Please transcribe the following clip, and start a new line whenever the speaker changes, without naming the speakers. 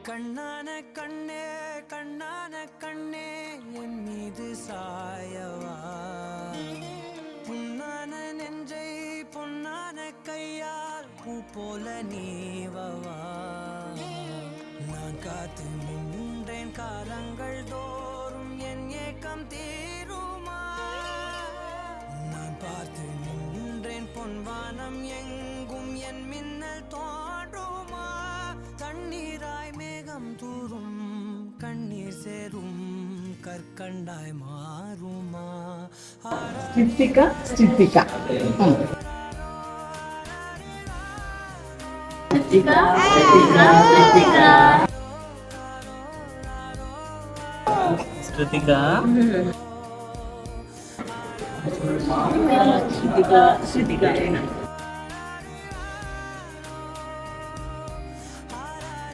கண்ணான கண்ணே கண்ணான கண்ணே என் மீது சாயவா, புண்ணான நெஞ்சை பொன்னான கையால் பூ போல நீவவா. நான் காத்து நின்றேன் காலங்கள் தோறும் என் ஏக்கம் தீருமா. நான் பார்த்து நின்றேன் பொன்வானம் எங்கும் என் மின்னல் தோன்றுமா. தண்ணீராய் மேகம் தூரும் கண்ணீர் சேரும் கற்கண்டாய் மாறுமா.
ஸ்டித்திகா ஸ்டித்திகா ஸ்டித்திகா ஸ்டித்திகா ஸ்டித்திகா ஸ்டித்திகா ஸ்டித்திகா